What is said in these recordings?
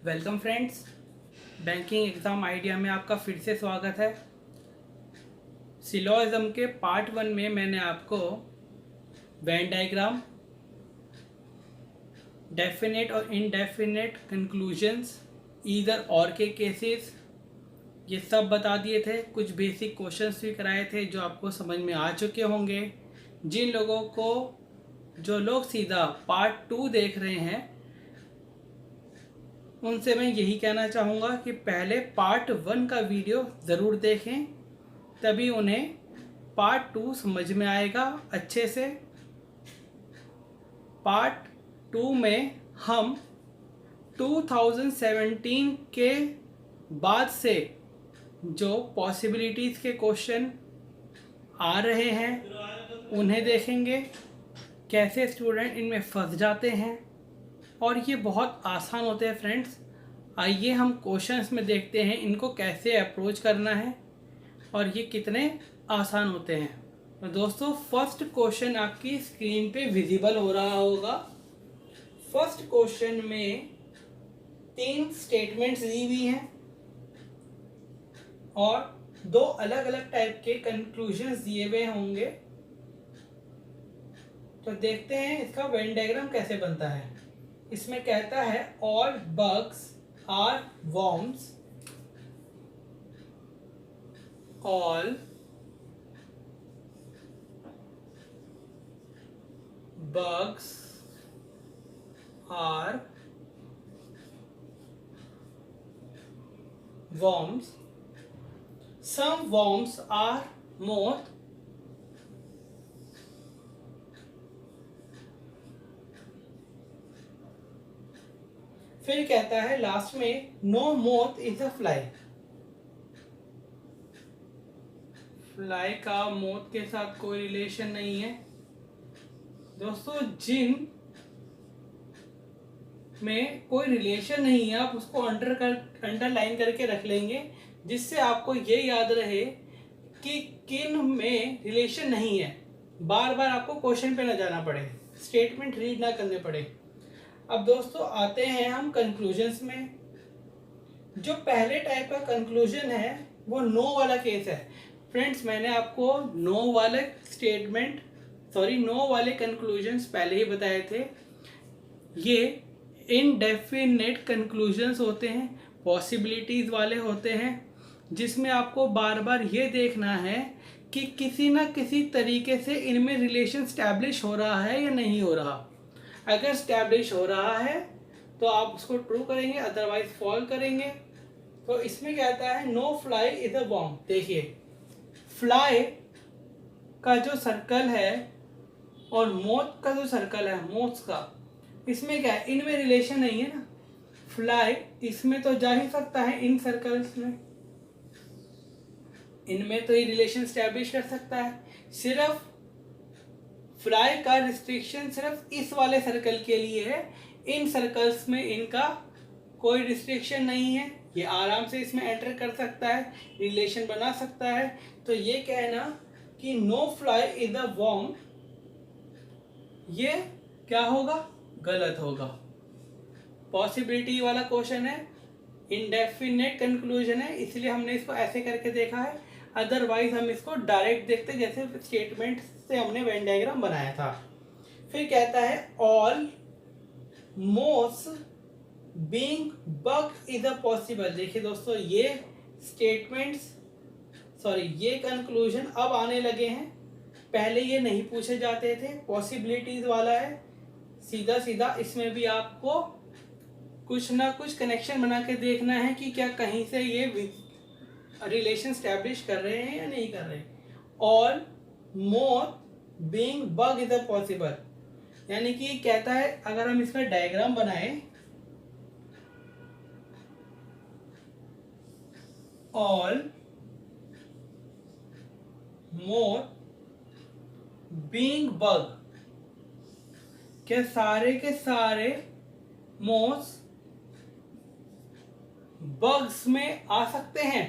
Welcome friends, banking exam idea में आपका फिर से स्वागत है। सिलोइज़म के पार्ट 1 में मैंने आपको वेन डायग्राम, डेफिनेट और इनडेफिनेट कंक्लूजन्स, ईदर और के केसेस ये सब बता दिए थे। कुछ बेसिक क्वेश्चंस भी कराए थे जो आपको समझ में आ चुके होंगे। जो लोग सीधा पार्ट 2 देख रहे हैं उनसे मैं यही कहना चाहूँगा कि पहले पार्ट 1 का वीडियो ज़रूर देखें, तभी उन्हें पार्ट 2 समझ में आएगा अच्छे से। पार्ट 2 में हम 2017 के बाद से जो पॉसिबिलिटीज़ के क्वेश्चन आ रहे हैं उन्हें देखेंगे, कैसे स्टूडेंट इनमें फंस जाते हैं। और ये बहुत आसान होते हैं फ्रेंड्स। आइए हम क्वेश्चंस में देखते हैं इनको कैसे अप्रोच करना है और ये कितने आसान होते हैं। तो दोस्तों, फर्स्ट क्वेश्चन आपकी स्क्रीन पे विजिबल हो रहा होगा। फर्स्ट क्वेश्चन में 3 स्टेटमेंट्स दी हुई हैं और 2 अलग अलग टाइप के कंक्लूजन्स दिए हुए होंगे। तो देखते हैं इसका वेन डायग्राम कैसे बनता है। इसमें कहता है all bugs are worms, all bugs are worms, some worms are moth, फिर कहता है लास्ट में no moth is a fly. Fly का मोथ के साथ कोई रिलेशन नहीं है। दोस्तों, जिन में कोई रिलेशन नहीं है आप उसको अंडरलाइन करके रख लेंगे, जिससे आपको ये याद रहे कि किन में रिलेशन नहीं है। बार बार आपको क्वेश्चन पे ना जाना पड़े, स्टेटमेंट रीड ना करने पड़े। अब दोस्तों आते हैं हम कंक्लूजन्स में। जो पहले टाइप का कंक्लूजन है वो नो वाला केस है। फ्रेंड्स, मैंने आपको नो वाले कंक्लूजन्स पहले ही बताए थे। ये इनडेफिनेट कंक्लूजन्स होते हैं, पॉसिबिलिटीज़ वाले होते हैं, जिसमें आपको बार बार ये देखना है कि किसी ना किसी तरीके से इनमें रिलेशन स्टैब्लिश हो रहा है या नहीं हो रहा। अगर स्टैब्लिश हो रहा है तो आप उसको ट्रू करेंगे, अदरवाइज फॉल करेंगे। तो इसमें कहता है no fly is a worm. देखिए, फ्लाई का जो सर्कल है और मोथ का जो सर्कल है, मोथ्स का, इसमें क्या है, इनमें रिलेशन नहीं है ना। फ्लाई इसमें तो जा ही सकता है, इन सर्कल्स में, इनमें तो ये रिलेशन स्टैब्लिश कर सकता है। सिर्फ फ्लाई का रिस्ट्रिक्शन सिर्फ इस वाले सर्कल के लिए है, इन सर्कल्स में इनका कोई रिस्ट्रिक्शन नहीं है। ये आराम से इसमें एंटर कर सकता है, रिलेशन बना सकता है। तो ये कहना कि no fly is a worm, ये क्या होगा, गलत होगा। पॉसिबिलिटी वाला क्वेश्चन है, इनडेफिनेट कंक्लूजन है, इसलिए हमने इसको ऐसे करके देखा है। अदरवाइज हम इसको डायरेक्ट देखते जैसे स्टेटमेंट से हमने वेन डायग्राम बनाया था। फिर कहता है all most being bug is a possible. देखिए दोस्तों, ये ये कंक्लूजन अब आने लगे हैं, पहले ये नहीं पूछे जाते थे। पॉसिबिलिटीज वाला है, सीधा सीधा इसमें भी आपको कुछ ना कुछ कनेक्शन बना के देखना है कि क्या कहीं से ये रिलेशन स्टैब्लिश कर रहे हैं या नहीं कर रहे। All moth being bug is a possible, यानी कि कहता है अगर हम इसका डायग्राम बनाएं, ऑल मोथ बीइंग बग, क्या सारे के सारे मोथ्स बग्स में आ सकते हैं।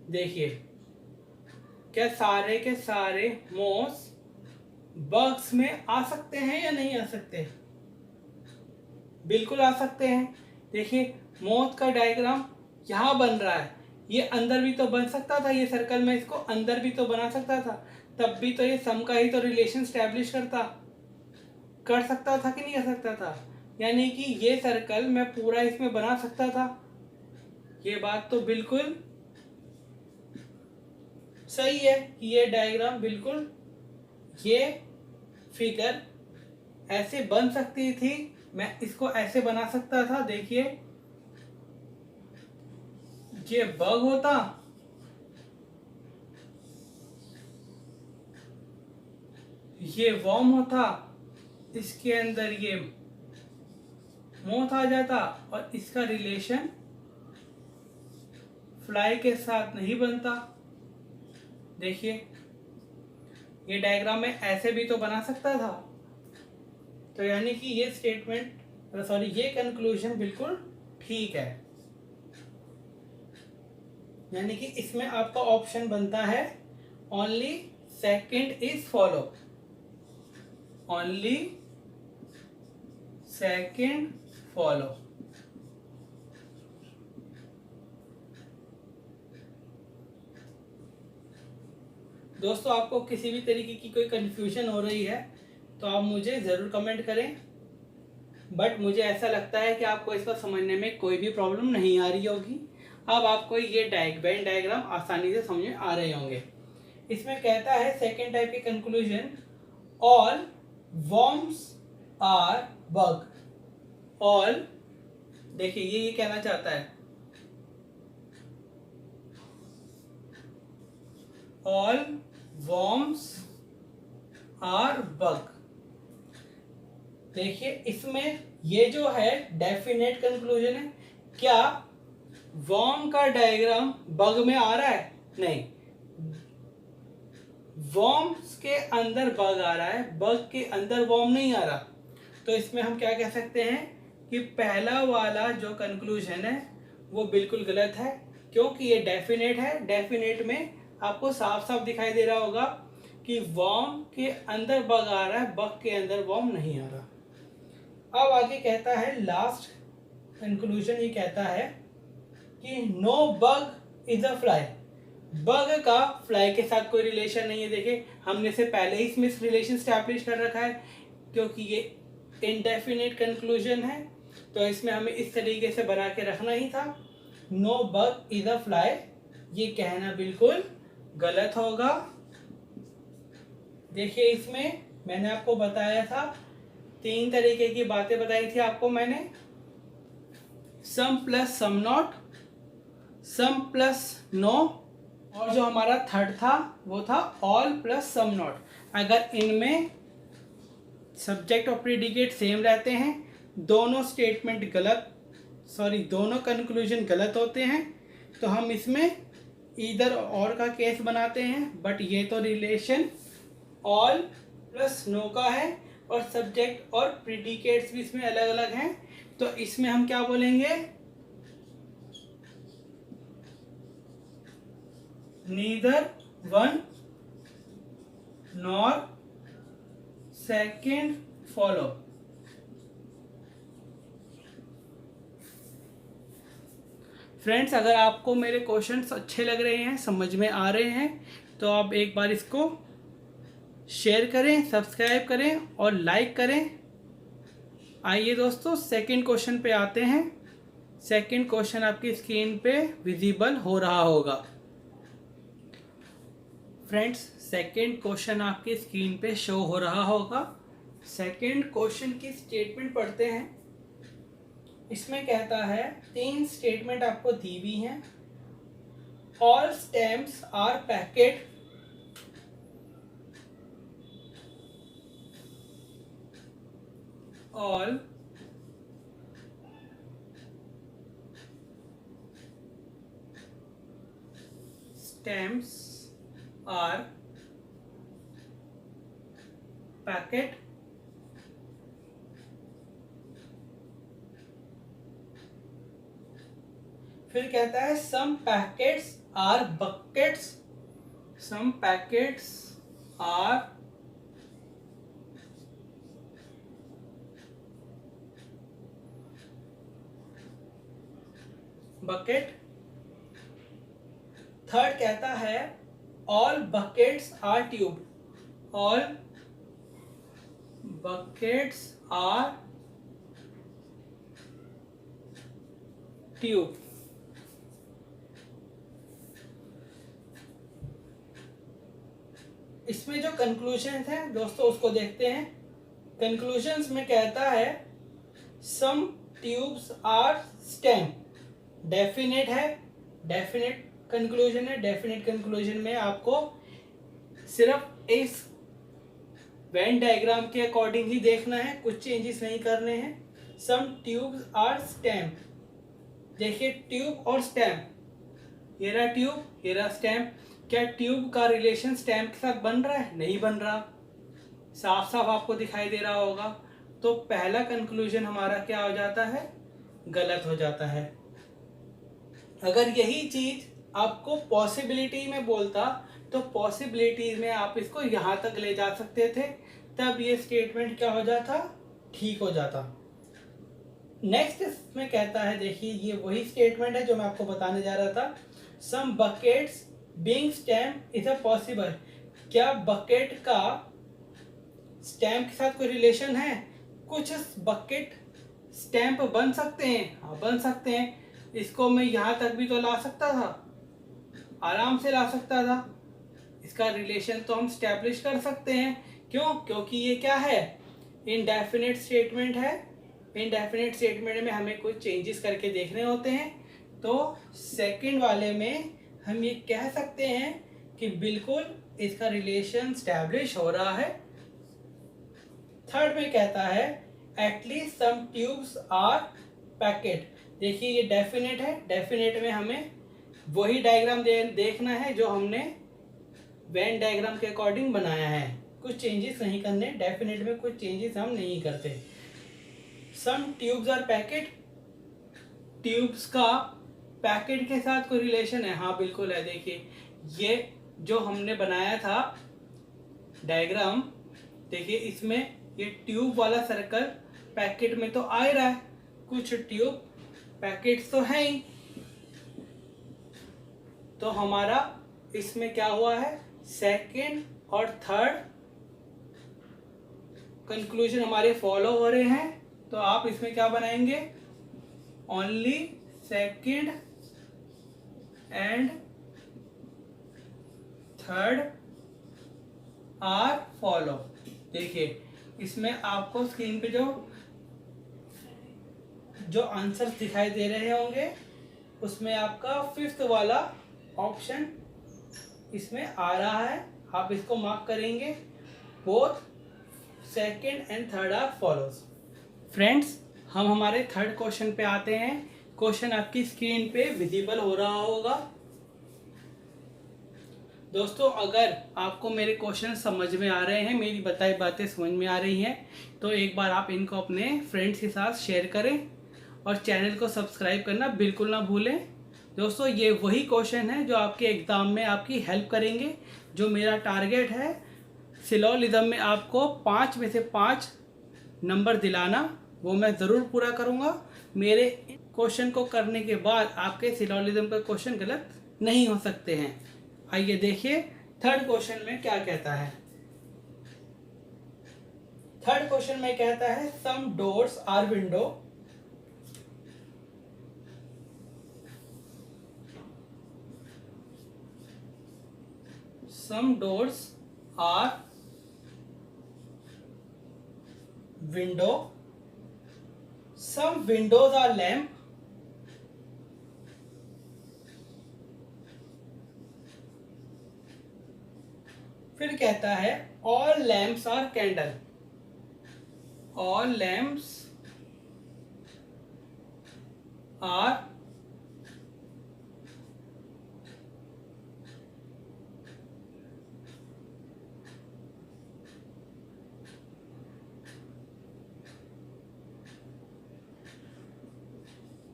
देखिए, क्या सारे के सारे मोथ्स बग्स में आ सकते हैं या नहीं आ सकते। बिल्कुल आ सकते हैं। देखिए मौत का डायग्राम यहाँ बन रहा है, ये अंदर भी तो बन सकता था, ये सर्कल में इसको अंदर भी तो बना सकता था, तब भी तो ये सम का ही तो रिलेशन स्टैब्लिश कर सकता था कि नहीं कर सकता था। यानी कि ये सर्कल मैं पूरा इसमें बना सकता था। ये बात तो बिल्कुल सही है कि ये डायग्राम बिल्कुल, ये फिगर ऐसे बन सकती थी, मैं इसको ऐसे बना सकता था। देखिए ये बग होता, ये वर्म होता, इसके अंदर ये मौत आ जाता और इसका रिलेशन फ्लाई के साथ नहीं बनता। देखिए ये डायग्राम में ऐसे भी तो बना सकता था। तो यानी कि ये स्टेटमेंट सॉरी ये कंक्लूजन बिल्कुल ठीक है। यानी कि इसमें आपका ऑप्शन बनता है only second is follow, only second follow. दोस्तों आपको किसी भी तरीके की कोई कंफ्यूजन हो रही है तो आप मुझे ज़रूर कमेंट करें, बट मुझे ऐसा लगता है कि आपको इसको समझने में कोई भी प्रॉब्लम नहीं आ रही होगी। अब आपको ये वेन डायग्राम आसानी से समझ में आ रहे होंगे। इसमें कहता है सेकेंड टाइप की conclusion, all worms are bug. All, देखिए ये कहना चाहता है ऑल वर्म्स आर बग। देखिए इसमें ये जो है डेफिनेट कंक्लूजन है। क्या वर्म का डायग्राम बग में आ रहा है? नहीं, वर्म्स के अंदर बग आ रहा है, बग के अंदर वर्म नहीं आ रहा। तो इसमें हम क्या कह सकते हैं कि पहला वाला जो कंक्लूजन है वो बिल्कुल गलत है, क्योंकि ये डेफिनेट है। डेफिनेट में आपको साफ साफ दिखाई दे रहा होगा कि वर्म के अंदर बग आ रहा है, बग के अंदर वर्म नहीं आ रहा। अब आगे कहता है लास्ट कंक्लूजन, ये कहता है कि no bug is a fly. Bug का फ्लाई के साथ कोई रिलेशन नहीं है। देखिए हमने से पहले ही इसमें रिलेशन स्टैब्लिश कर रखा है, क्योंकि ये इनडेफिनेट कंक्लूजन है, तो इसमें हमें इस तरीके से बना के रखना ही था। No bug is a fly, ये कहना बिल्कुल गलत होगा। देखिए इसमें मैंने आपको बताया था, 3 तरीके की बातें बताई थी आपको मैंने, some plus some not, some plus no, और जो हमारा थर्ड था वो था ऑल प्लस सम नॉट। अगर इनमें सब्जेक्ट और प्रीडिकेट सेम रहते हैं, दोनों स्टेटमेंट दोनों कंक्लूजन गलत होते हैं, तो हम इसमें इधर और का केस बनाते हैं। बट ये तो रिलेशन ऑल प्लस नो का है और सब्जेक्ट और प्रीडिकेट्स भी इसमें अलग अलग हैं, तो इसमें हम क्या बोलेंगे, neither one nor second follow. Friends अगर आपको मेरे क्वेश्चंस अच्छे लग रहे हैं, समझ में आ रहे हैं, तो आप एक बार इसको शेयर करें, सब्सक्राइब करें और लाइक करें। आइए दोस्तों सेकंड क्वेश्चन पे आते हैं। सेकंड क्वेश्चन आपकी स्क्रीन पे विजिबल हो रहा होगा। फ्रेंड्स सेकंड क्वेश्चन आपकी स्क्रीन पे शो हो रहा होगा। सेकंड क्वेश्चन की स्टेटमेंट पढ़ते हैं। इसमें कहता है 3 स्टेटमेंट आपको दी हुई हैं। All stems are packet, all stems are packet, फिर कहता है some packets are buckets, some packets are bucket. Third कहता है all buckets are tube, all buckets are tube. इसमें जो कंक्लूजन है दोस्तों उसको देखते हैं। कंक्लूजन्स में कहता है सम ट्यूब्स आर स्टेम, डेफिनेट है, डेफिनेट कंक्लूजन है। डेफिनेट कंक्लूजन में आपको सिर्फ इस वेन डायग्राम के अकॉर्डिंग ही देखना है, कुछ चेंजेस नहीं करने हैं। सम ट्यूब्स आर स्टेम, देखिए ट्यूब और स्टेम, ये रहा ट्यूब, ये रहा स्टेम। क्या ट्यूब का रिलेशन स्टेम के साथ बन रहा है? नहीं बन रहा, साफ साफ आपको दिखाई दे रहा होगा। तो पहला कंक्लूजन हमारा क्या हो जाता है? गलत हो जाता है। अगर यही चीज आपको पॉसिबिलिटी में बोलता तो पॉसिबिलिटी में आप इसको यहां तक ले जा सकते थे, तब ये स्टेटमेंट क्या हो जाता? ठीक हो जाता। नेक्स्ट इसमें कहता है, देखिए ये वही स्टेटमेंट है जो मैं आपको बताने जा रहा था। Some buckets being stamp is a possible, क्या बकेट का स्टैम्प के साथ कोई रिलेशन है? कुछ बकेट स्टैम्प बन सकते हैं, हाँ बन सकते हैं। इसको मैं यहाँ तक भी तो ला सकता था, आराम से ला सकता था। इसका रिलेशन तो हम स्टैब्लिश कर सकते हैं। क्यों? क्योंकि ये क्या है? इनडेफिनेट स्टेटमेंट है। इनडेफिनेट स्टेटमेंट में हमें कुछ चेंजेस करके देखने होते हैं। तो सेकंड वाले में हम ये कह सकते हैं कि बिल्कुल इसका रिलेशन स्टैब्लिश हो रहा है। थर्ड में कहता है at least some tubes are packet, देखिए ये डेफिनेट है। डेफिनेट में हमें वही डायग्राम देखना है जो हमने वेन डायग्राम के अकॉर्डिंग बनाया है, कुछ चेंजेस नहीं करने। डेफिनेट में कुछ चेंजेस हम नहीं करते। सम ट्यूब्स आर पैकेट, ट्यूब्स का पैकेट के साथ कोई रिलेशन है? हाँ बिल्कुल है। देखिए ये जो हमने बनाया था डायग्राम, देखिए इसमें ये ट्यूब वाला सर्कल पैकेट में तो आ ही रहा है, कुछ ट्यूब पैकेट्स तो है ही। तो हमारा इसमें क्या हुआ है? सेकंड और थर्ड कंक्लूजन हमारे फॉलो हो रहे हैं। तो आप इसमें क्या बनाएंगे? Only second and third are follow. देखिए इसमें आपको स्क्रीन पे जो आंसर दिखाई दे रहे होंगे उसमें आपका फिफ्थ वाला ऑप्शन इसमें आ रहा है, आप इसको मार्क करेंगे। Both second and third are follows. Friends हम हमारे थर्ड क्वेश्चन पे आते हैं। क्वेश्चन आपकी स्क्रीन पे विजिबल हो रहा होगा। दोस्तों अगर आपको मेरे क्वेश्चन समझ में आ रहे हैं, मेरी बताई बातें समझ में आ रही हैं, तो एक बार आप इनको अपने फ्रेंड्स के साथ शेयर करें और चैनल को सब्सक्राइब करना बिल्कुल ना भूलें। दोस्तों ये वही क्वेश्चन है जो आपके एग्ज़ाम में आपकी हेल्प करेंगे। जो मेरा टारगेट है सिलोलिज्म में आपको 5 में से 5 नंबर दिलाना, वो मैं ज़रूर पूरा करूँगा। मेरे क्वेश्चन को करने के बाद आपके सिलोलिज्म का क्वेश्चन गलत नहीं हो सकते हैं। आइए देखिए थर्ड क्वेश्चन में क्या कहता है। थर्ड क्वेश्चन में कहता है some doors are window, some doors are window, some windows are lamp, फिर कहता है all lamps are candle, all lamps are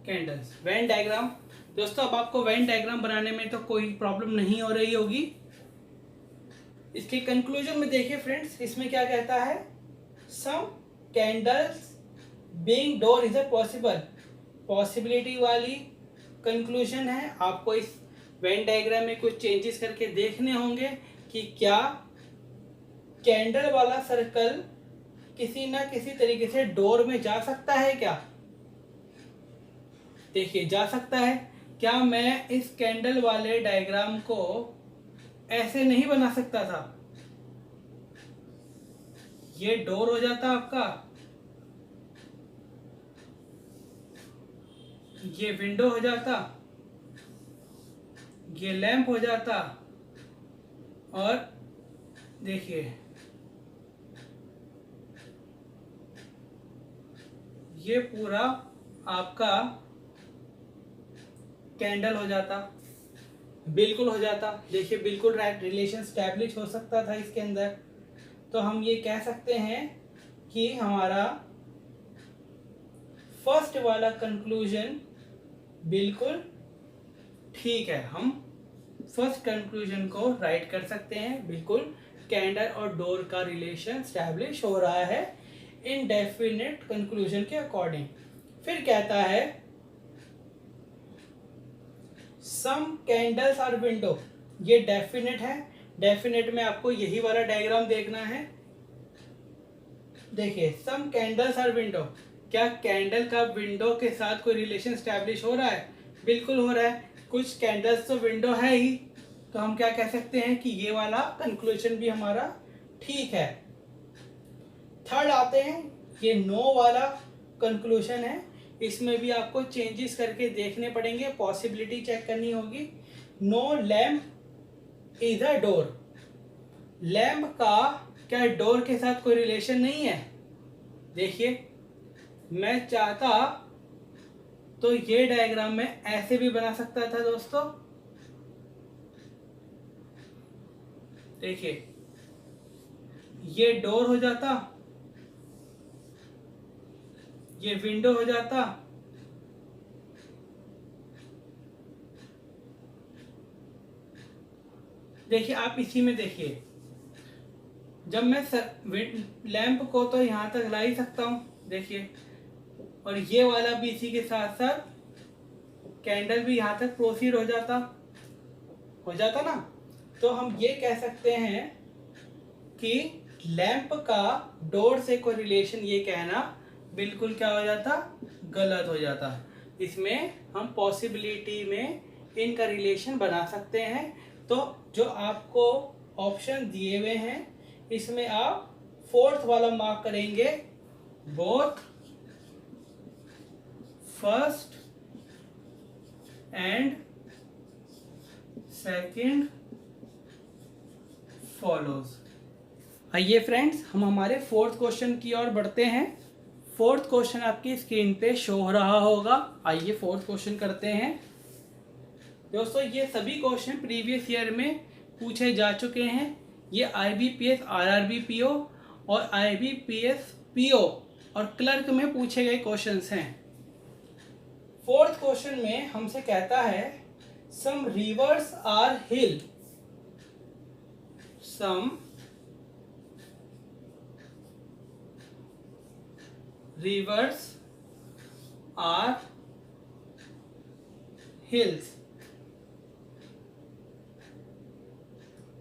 candles. Venn diagram. दोस्तों अब आपको वेन डायग्राम बनाने में तो कोई प्रॉब्लम नहीं हो रही होगी। इसके कंक्लूजन में देखिए फ्रेंड्स, इसमें क्या कहता है? Some candles being door is a possible, possibility वाली कंक्लूजन है, आपको इस वेन डायग्राम में कुछ चेंजेस करके देखने होंगे कि क्या कैंडल वाला सर्कल किसी ना किसी तरीके से डोर में जा सकता है क्या। देखिए जा सकता है। क्या मैं इस कैंडल वाले डायग्राम को ऐसे नहीं बना सकता था, ये डोर हो जाता आपका, ये विंडो हो जाता, ये लैंप हो जाता, और देखिए ये पूरा आपका कैंडल हो जाता, बिल्कुल हो जाता। देखिए बिल्कुल राइट रिलेशन स्टैब्लिश हो सकता था इसके अंदर। तो हम ये कह सकते हैं कि हमारा फर्स्ट वाला कंक्लूजन बिल्कुल ठीक है, हम फर्स्ट कंक्लूजन को राइट कर सकते हैं। बिल्कुल कैंडल और डोर का रिलेशन स्टैब्लिश हो रहा है इनडेफिनेट कंक्लूजन के अकॉर्डिंग। फिर कहता है सम कैंडल्स आर विंडो, ये डेफिनेट है। डेफिनेट में आपको यही वाला डायग्राम देखना है। देखिए सम कैंडल्स आर विंडो, क्या कैंडल का विंडो के साथ कोई रिलेशन स्टैब्लिश हो रहा है? बिल्कुल हो रहा है। कुछ कैंडल्स तो विंडो है ही, तो हम क्या कह सकते हैं कि ये वाला कंक्लूजन भी हमारा ठीक है। थर्ड आते हैं, ये नो वाला कंक्लूजन है, इसमें भी आपको चेंजेस करके देखने पड़ेंगे, पॉसिबिलिटी चेक करनी होगी। No lamp is a door, lamp का क्या डोर के साथ कोई रिलेशन नहीं है? देखिए मैं चाहता तो ये डायग्राम में ऐसे भी बना सकता था दोस्तों। देखिए ये डोर हो जाता, ये विंडो हो जाता, देखिए आप इसी में देखिए, जब मैं लैंप को तो यहां तक ला ही सकता हूं, देखिए, और ये वाला भी इसी के साथ साथ कैंडल भी यहां तक प्रोसीड हो जाता ना। तो हम ये कह सकते हैं कि लैंप का डोर से कोई रिलेशन ये कहना बिल्कुल क्या हो जाता, गलत हो जाता। इसमें हम पॉसिबिलिटी में इनका रिलेशन बना सकते हैं। तो जो आपको ऑप्शन दिए हुए हैं इसमें आप फोर्थ वाला मार्क करेंगे, both first and second follows. आइए फ्रेंड्स हम हमारे फोर्थ क्वेश्चन की ओर बढ़ते हैं। फोर्थ क्वेश्चन आपकी स्क्रीन पे शो हो रहा होगा। आइए फोर्थ क्वेश्चन करते हैं। दोस्तों ये सभी क्वेश्चन प्रीवियस ईयर में पूछे जा चुके हैं। ये IBPS RRB PO और IBPS PO और क्लर्क में पूछे गए क्वेश्चंस हैं। फोर्थ क्वेश्चन में हमसे कहता है some rivers are hill, some rivers are hills.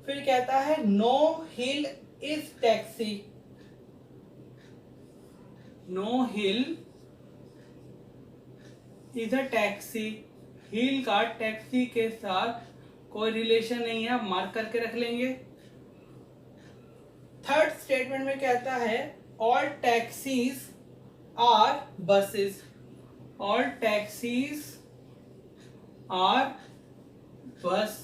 फिर कहता है no hill is taxi, no hill is a taxi, hill का टैक्सी के साथ कोई रिलेशन नहीं है, मार्क करके रख लेंगे। थर्ड स्टेटमेंट में कहता है all taxis are buses, all taxis are bus.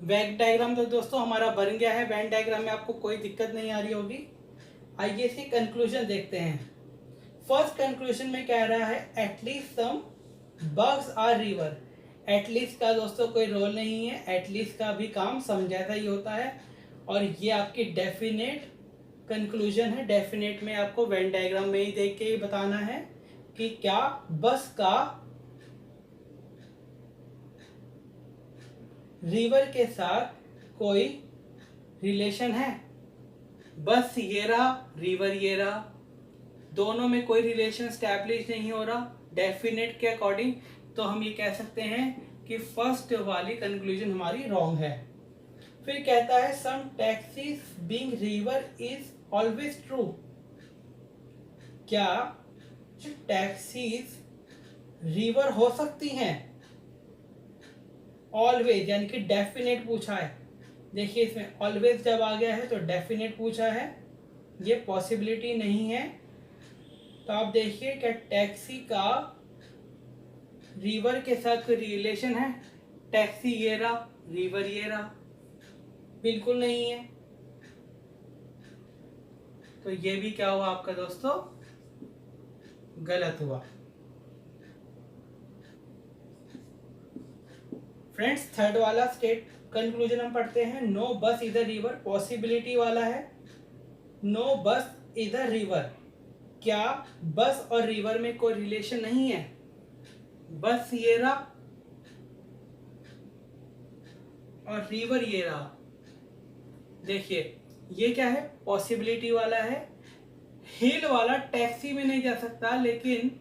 Venn diagram तो दोस्तों हमारा बन गया है, वेन डायग्राम में आपको कोई दिक्कत नहीं आ रही होगी। आइए इसकी कंक्लूजन देखते हैं। फर्स्ट कंक्लूजन में कह रहा है at least some bugs are river. At least का दोस्तों कोई रोल नहीं है, एटलीस्ट का भी काम सम जैसा ही होता है, और ये आपकी डेफिनेट कंक्लूजन है। डेफिनेट में आपको वेन डायग्राम में ही देख के ही बताना है कि क्या बस का रिवर के साथ कोई रिलेशन है। बस ये रहा, रिवर ये रहा, दोनों में कोई रिलेशन स्टैब्लिश नहीं हो रहा, डेफिनेट के अकॉर्डिंग, तो हम ये कह सकते हैं कि फर्स्ट वाली कंक्लूजन हमारी रॉन्ग है। फिर कहता है some taxis being river is always true. क्या टैक्सीज रिवर हो सकती हैं? ऑलवेज यानी कि डेफिनेट पूछा है। देखिए इसमें ऑलवेज जब आ गया है तो डेफिनेट पूछा है, ये पॉसिबिलिटी नहीं है। तो आप देखिए क्या टैक्सी का रिवर के साथ कोई रिलेशन है? टैक्सी ये रहा, रिवर ये रहा, बिल्कुल नहीं है। तो ये भी क्या हुआ आपका दोस्तों? गलत हुआ। फ्रेंड्स थर्ड वाला स्टेट कंक्लूजन हम पढ़ते हैं। नो बस इज अ रिवर, पॉसिबिलिटी वाला है। नो बस इज अ रिवर, क्या बस और रिवर में कोई रिलेशन नहीं है? बस ये रहा और रिवर ये रहा। देखिए ये क्या है? पॉसिबिलिटी वाला है। हिल वाला टैक्सी में नहीं जा सकता, लेकिन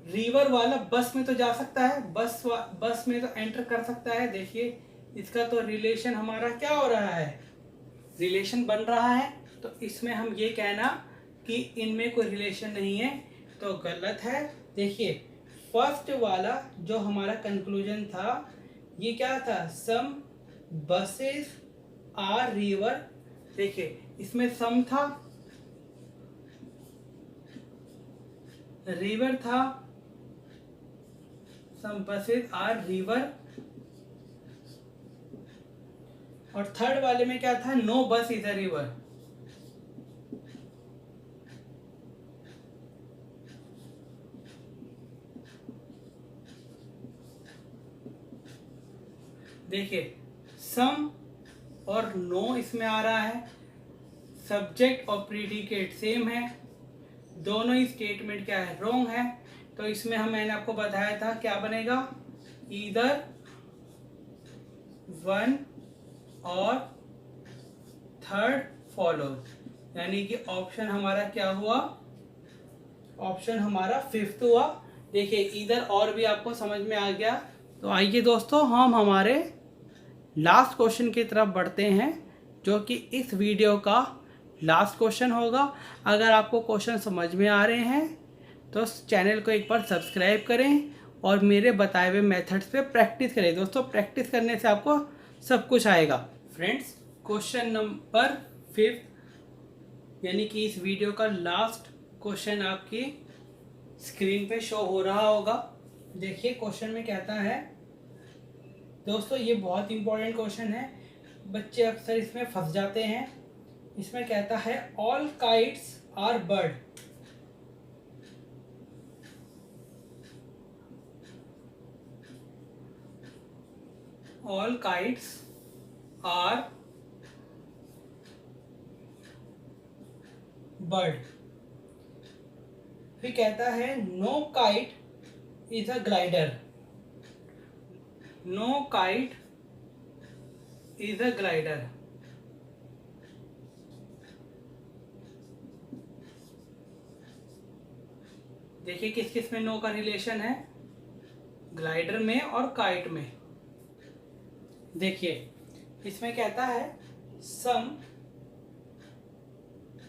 रिवर वाला बस में तो जा सकता है, बस में तो एंटर कर सकता है। देखिए इसका तो रिलेशन हमारा क्या हो रहा है? रिलेशन बन रहा है। तो इसमें हम ये कहना कि इनमें कोई रिलेशन नहीं है तो गलत है। देखिए फर्स्ट वाला जो हमारा कंक्लूजन था ये क्या था? सम बसेस आर रिवर। देखिए इसमें सम था, रिवर था, सम बसेस आर रिवर। और थर्ड वाले में क्या था? नो बस इज अ रिवर। देखिए सम और नो इसमें आ रहा है, सब्जेक्ट और प्रीडिकेट सेम है, दोनों ही स्टेटमेंट क्या है? रॉन्ग है। तो इसमें मैंने आपको बताया था क्या बनेगा? ईदर वन और थर्ड फॉलो, यानी कि ऑप्शन हमारा क्या हुआ? ऑप्शन हमारा फिफ्थ हुआ। देखिए इधर और भी आपको समझ में आ गया। तो आइए दोस्तों हम हमारे लास्ट क्वेश्चन की तरफ बढ़ते हैं, जो कि इस वीडियो का लास्ट क्वेश्चन होगा। अगर आपको क्वेश्चन समझ में आ रहे हैं तो चैनल को एक बार सब्सक्राइब करें और मेरे बताए हुए मेथड्स पे प्रैक्टिस करें। दोस्तों प्रैक्टिस करने से आपको सब कुछ आएगा। फ्रेंड्स क्वेश्चन नंबर 5 यानी कि इस वीडियो का लास्ट क्वेश्चन आपकी स्क्रीन पे शो हो रहा होगा। देखिए क्वेश्चन में कहता है, दोस्तों ये बहुत इंपॉर्टेंट क्वेश्चन है, बच्चे अक्सर इसमें फंस जाते हैं। इसमें कहता है all kites are bird. All kites are bird. फिर कहता है no kite is a glider. No kite is a glider. देखिए किस किस में नो का रिलेशन है? ग्लाइडर में और काइट में। देखिए इसमें कहता है some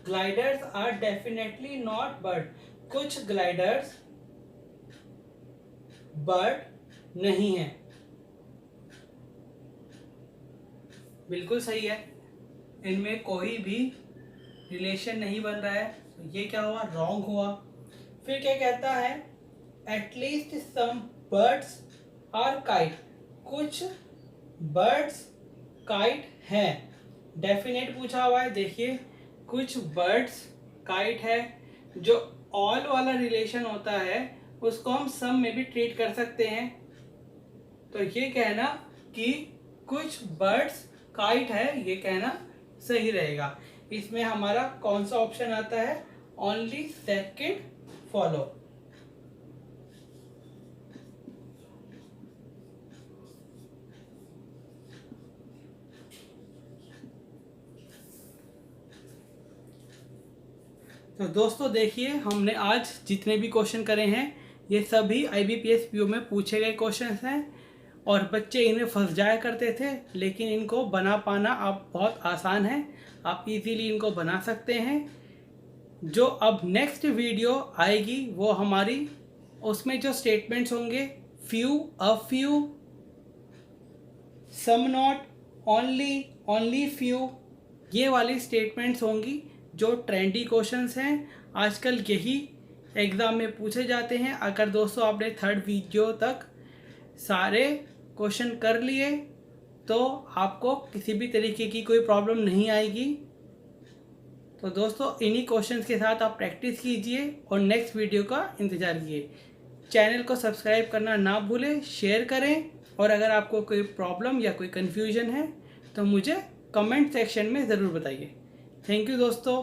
gliders are definitely not bird. कुछ ग्लाइडर्स बर्ड नहीं है। बिल्कुल सही है, इनमें कोई भी रिलेशन नहीं बन रहा है। तो ये क्या हुआ? रॉन्ग हुआ। फिर क्या कहता है? At least some birds are kite. कुछ बर्ड्स काइट है। डेफिनेट पूछा हुआ है। देखिए कुछ बर्ड्स काइट है। जो ऑल वाला रिलेशन होता है उसको हम सम में भी ट्रीट कर सकते हैं। तो ये कहना कि कुछ बर्ड्स काइट है, ये कहना सही रहेगा। इसमें हमारा कौन सा ऑप्शन आता है? Only second follow. तो दोस्तों देखिए, हमने आज जितने भी क्वेश्चन करे हैं ये सभी IBPS PO में पूछे गए क्वेश्चन हैं और बच्चे इनमें फंस जाया करते थे, लेकिन इनको बना पाना अब बहुत आसान है। आप इजीली इनको बना सकते हैं। जो अब नेक्स्ट वीडियो आएगी वो हमारी, उसमें जो स्टेटमेंट्स होंगे few, a few, some not, only, only few, ये वाली स्टेटमेंट्स होंगी जो ट्रेंडी क्वेश्चंस हैं। आजकल यही एग्ज़ाम में पूछे जाते हैं। अगर दोस्तों आपने थर्ड वीडियो तक सारे क्वेश्चन कर लिए तो आपको किसी भी तरीके की कोई प्रॉब्लम नहीं आएगी। तो दोस्तों इन्हीं क्वेश्चंस के साथ आप प्रैक्टिस कीजिए और नेक्स्ट वीडियो का इंतज़ार कीजिए। चैनल को सब्सक्राइब करना ना भूलें, शेयर करें और अगर आपको कोई प्रॉब्लम या कोई कन्फ्यूजन है तो मुझे कमेंट सेक्शन में ज़रूर बताइए। थैंक यू दोस्तों।